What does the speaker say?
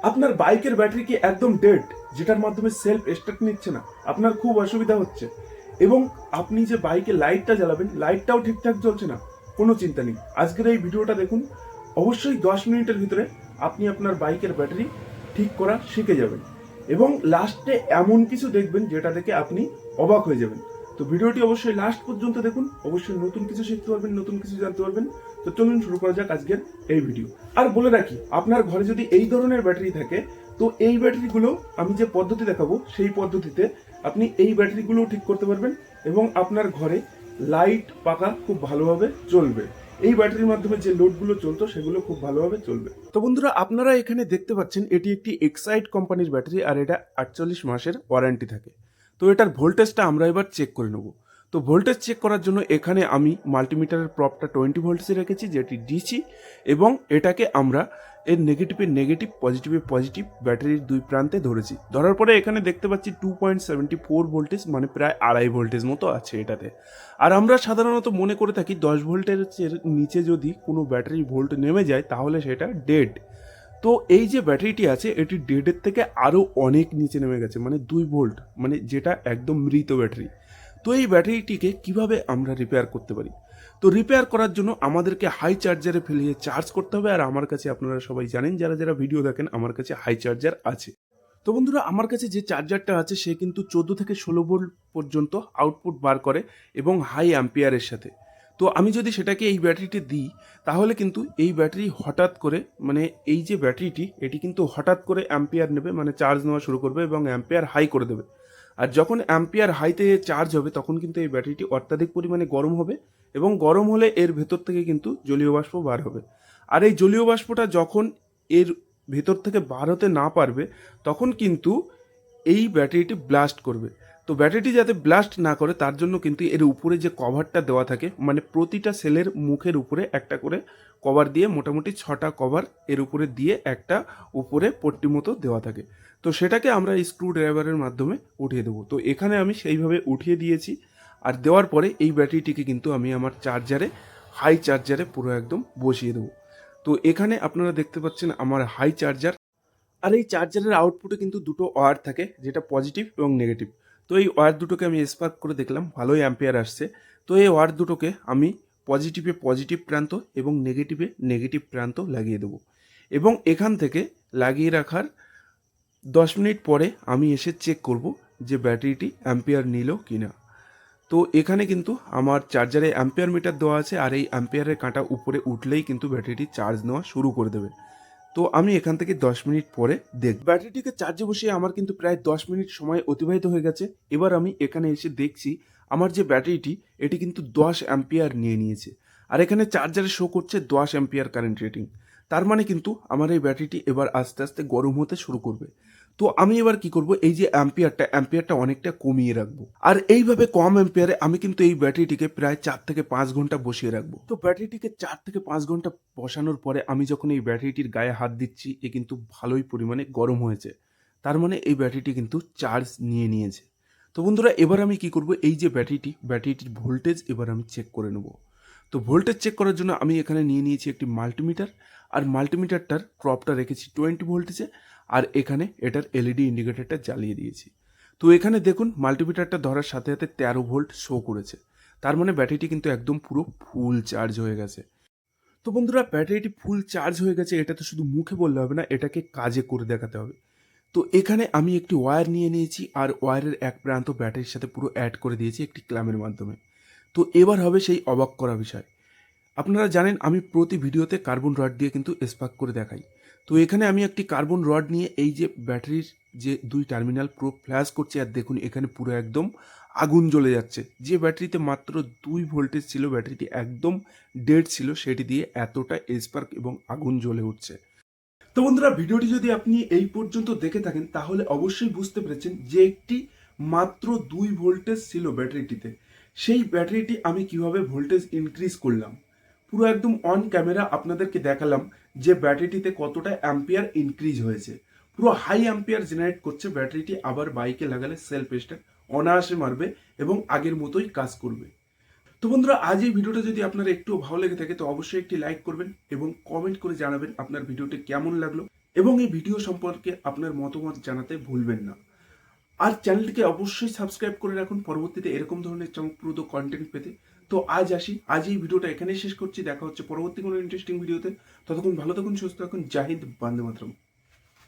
আপনার বাইকের ব্যাটারি কি একদম ডেড, যেটার মাধ্যমে সেলফ স্টার্ট নিচ্ছে না, আপনার খুব অসুবিধা হচ্ছে, এবং আপনি যে বাইকে লাইটটা জ্বালাবেন লাইটটাও ঠিকঠাক জ্বলছে না, কোনো চিন্তা নেই। আজকের এই ভিডিওটা দেখুন, অবশ্যই 10 মিনিটের ভিতরে আপনি আপনার বাইকের ব্যাটারি ঠিক করা শিখে যাবেন এবং লাস্টে এমন কিছু দেখবেন যেটা দেখে আপনি অবাক হয়ে যাবেন। তো ভিডিওটি অবশ্যই লাস্ট পর্যন্ত দেখুন, অবশ্যই নতুন কিছু শিখতে পারবেন, নতুন কিছু জানতে পারবেন। তো চলুন শুরু করা যাক আজকের এই ভিডিও। আর বলে রাখি, আপনার ঘরে যদি এই ধরনের ব্যাটারি থাকে, তো এই ব্যাটারিগুলো আমি যে পদ্ধতি দেখাবো সেই পদ্ধতিতে আপনি এই ব্যাটারিগুলো ঠিক করতে পারবেন এবং আপনার ঘরে লাইট পাখা খুব ভালোভাবে চলবে। এই ব্যাটারির মাধ্যমে যে লোডগুলো চলতো সেগুলো খুব ভালোভাবে চলবে। তো বন্ধুরা, আপনারা এখানে দেখতে পাচ্ছেন এটি একটি এক্সাইড কোম্পানির ব্যাটারি, আর এটা 48 মাসের ওয়ারেন্টি থাকে। তো এটার ভোল্টেজটা আমরা এবার চেক করে নেব। তো ভোল্টেজ চেক করার জন্য এখানে আমি মাল্টিমিটারের প্রপটা 20 ভোল্টসে রেখেছি, যেটি ডিসি, এবং এটাকে আমরা এর নেগেটিভে নেগেটিভ, পজিটিভে পজিটিভ ব্যাটারির দুই প্রান্তে ধরেছি। ধরার পরে এখানে দেখতে পাচ্ছি 2.74 ভোল্টেজ, মানে প্রায় 2.5 ভোল্টেজ মতো আছে এটাতে। আর আমরা সাধারণত মনে করে থাকি 10 ভোল্টের নিচে যদি কোনো ব্যাটারি ভোল্ট নেমে যায় তাহলে সেটা ডেড। তো এই যে ব্যাটারিটি আছে এটি ডেডের থেকে আরও অনেক নিচে নেমে গেছে, মানে 2 ভোল্ট, মানে যেটা একদম মৃত ব্যাটারি। তো এই ব্যাটারিটিকে কিভাবে আমরা রিপেয়ার করতে পারি? তো রিপেয়ার করার জন্য আমাদেরকে হাই চার্জারে ফেলিয়ে চার্জ করতে হবে। আর আমার কাছে, আপনারা সবাই জানেন যারা যারা ভিডিও দেখেন, আমার কাছে হাই চার্জার আছে। তো বন্ধুরা, আমার কাছে যে চার্জারটা আছে সে কিন্তু 14 থেকে 16 ভোল্ট পর্যন্ত আউটপুট বার করে এবং হাই অ্যাম্পিয়ারের সাথে। তো আমি যদি সেটাকে এই ব্যাটারিটি দিই তাহলে কিন্তু এই ব্যাটারি হঠাৎ করে, মানে এই যে ব্যাটারিটি এটি কিন্তু হঠাৎ করে অ্যাম্পিয়ার নেবে, মানে চার্জ নেওয়া শুরু করবে এবং অ্যাম্পিয়ার হাই করে দেবে। আর যখন অ্যাম্পিয়ার হাইতে চার্জ হবে তখন কিন্তু এই ব্যাটারিটি অত্যাধিক পরিমাণে গরম হবে এবং গরম হলে এর ভেতর থেকে কিন্তু জলীয় বাষ্প বার হবে। আর এই জলীয় বাষ্পটা যখন এর ভেতর থেকে বার হতে না পারবে তখন কিন্তু এই ব্যাটারিটি ব্লাস্ট করবে। তো ব্যাটারিটি যাতে ব্লাস্ট না করে তার জন্য কিন্তু এর উপরে যে কভারটা দেওয়া থাকে, মানে প্রতিটা সেলের মুখের উপরে একটা করে কভার দিয়ে, মোটামুটি 6টা কভার এর উপরে দিয়ে একটা উপরে পট্টি মতো দেওয়া থাকে। তো সেটাকে আমরা এই স্ক্রু ড্রাইভারের মাধ্যমে উঠিয়ে দেবো। তো এখানে আমি সেইভাবে উঠিয়ে দিয়েছি। আর দেওয়ার পরে এই ব্যাটারিটিকে কিন্তু আমি আমার চার্জারে, হাই চার্জারে পুরো একদম বসিয়ে দেবো। তো এখানে আপনারা দেখতে পাচ্ছেন আমার হাই চার্জার। আর এই চার্জারের আউটপুটে কিন্তু দুটো ওয়্যার থাকে, যেটা পজিটিভ এবং নেগেটিভ। তো এই ওয়্যার দুটোকে আমি স্পার্ক করে দেখলাম, ভালোই অ্যাম্পিয়ার আসছে। তো এই ওয়্যার দুটোকে আমি পজিটিভে পজিটিভ প্রান্ত এবং নেগেটিভে নেগেটিভ প্রান্ত লাগিয়ে দেবো। এবং এখান থেকে লাগিয়ে রাখার 10 মিনিট পরে আমি এসে চেক করব যে ব্যাটারিটি অ্যাম্পিয়ার নিল কি না। তো এখানে কিন্তু আমার চার্জারে অ্যাম্পিয়ার মিটার দেওয়া আছে, আর এই অ্যাম্পিয়ারের কাঁটা উপরে উঠলেই কিন্তু ব্যাটারিটি চার্জ নেওয়া শুরু করে দেবে। তো আমি এখান থেকে 10 মিনিট পরে দেখব। ব্যাটারিটিকে চার্জে বসিয়ে আমার কিন্তু প্রায় 10 মিনিট সময় অতিবাহিত হয়ে গেছে। এবার আমি এখানে এসে দেখছি আমার যে ব্যাটারিটি এটি কিন্তু 10 অ্যাম্পিয়ার নিয়ে নিয়েছে। আর এখানে চার্জারে শো করছে 10 অ্যাম্পিয়ার কারেন্ট রেটিং। তার মানে কিন্তু আমার এই ব্যাটারিটি এবার আস্তে আস্তে গরম হতে শুরু করবে। তো আমি এবার কি করব, এই যে অ্যাম্পিয়ারটা অনেকটা কমিয়ে রাখবো। আর এইভাবে কম অ্যাম্পিয়ারে আমি কিন্তু এই ব্যাটারিটিকে প্রায় 4 থেকে 5 ঘন্টা বসিয়ে রাখবো। তো ব্যাটারিটিকে 4 থেকে 5 ঘন্টা বসানোর পরে আমি যখন এই ব্যাটারিটির গায়ে হাত দিচ্ছি, এ কিন্তু ভালোই পরিমাণে গরম হয়েছে। তার মানে এই ব্যাটারিটি কিন্তু চার্জ নিয়ে নিয়েছে। তো বন্ধুরা, এবার আমি কি করব, এই যে ব্যাটারিটির ভোল্টেজ এবার আমি চেক করে নেব। তো ভোল্টেজ চেক করার জন্য আমি এখানে নিয়ে নিয়েছি একটি মাল্টিমিটার। আর মাল্টিমিটারটার ক্রপটা রেখেছি 20 ভোল্টেজে। আর এখানে এটার এলইডি ইন্ডিকেটরটা জ্বালিয়ে দিয়েছি। তো এখানে দেখুন মাল্টিমিটারটা ধরার সাথে সাথে 13 ভোল্ট শো করেছে। তার মানে ব্যাটারিটি কিন্তু একদম পুরো ফুল চার্জ হয়ে গেছে। তো বন্ধুরা, ব্যাটারিটি ফুল চার্জ হয়ে গেছে এটা তো শুধু মুখে বললে হবে না, এটাকে কাজে করে দেখাতে হবে। তো এখানে আমি একটি ওয়্যার নিয়ে নিয়েছি, আর ওয়্যারের এক প্রান্ত ব্যাটারির সাথে পুরো অ্যাড করে দিয়েছি একটি ক্ল্যামের মাধ্যমে। তো এবার হবে সেই অবাক করা বিষয়। আপনারা জানেন আমি প্রতি ভিডিওতে কার্বন রড দিয়ে কিন্তু স্পার্ক করে দেখাই। তো এখানে আমি একটি কার্বন রড নিয়ে এই যে ব্যাটারির যে দুই টার্মিনাল পুরো ফ্ল্যাশ করছি, আর দেখুন এখানে পুরো একদম আগুন জ্বলে যাচ্ছে। যে ব্যাটারিতে মাত্র 2 ভোল্টেজ ছিল, ব্যাটারিটি একদম ডেড ছিল, সেটি দিয়ে এতটা স্পার্ক এবং আগুন জ্বলে উঠছে। তো বন্ধুরা, ভিডিওটি যদি আপনি এই পর্যন্ত দেখে থাকেন তাহলে অবশ্যই বুঝতে পেরেছেন যে একটি মাত্র 2 ভোল্টেজ ছিল ব্যাটারিটিতে, সেই ব্যাটারিটি আমি কিভাবে ভোল্টেজ ইনক্রিজ করলাম। পুরো একদম অন ক্যামেরা আপনাদেরকে দেখালাম যে ব্যাটারিটিতে কতটা অ্যাম্পিয়ার ইনক্রিজ হয়েছে। পুরো হাই অ্যাম্পিয়ার জেনারেট করছে ব্যাটারিটি, আবার বাইকে লাগালে সেলফ স্টার্ট অনায়াসে মারবে এবং আগের মতোই কাজ করবে। তো বন্ধুরা, আজ এই ভিডিওটা যদি আপনার একটু ভালো লেগে থাকে তো অবশ্যই একটি লাইক করবেন এবং কমেন্ট করে জানাবেন আপনার ভিডিওটি কেমন লাগলো। এবং এই ভিডিও সম্পর্কে আপনার মতামত জানাতে ভুলবেন না। আর চ্যানেলটিকে অবশ্যই সাবস্ক্রাইব করে রাখুন পরবর্তীতে এরকম ধরনের চমকপ্রদ কন্টেন্ট পেতে। তো আজ এই ভিডিওটা এখানেই শেষ করছি। দেখা হচ্ছে পরবর্তী কোনো ইন্টারেস্টিং ভিডিওতে। ততক্ষণ ভালো থাকুন, সুস্থ থাকুন। জয় হিন্দ, বন্দে মাতরম।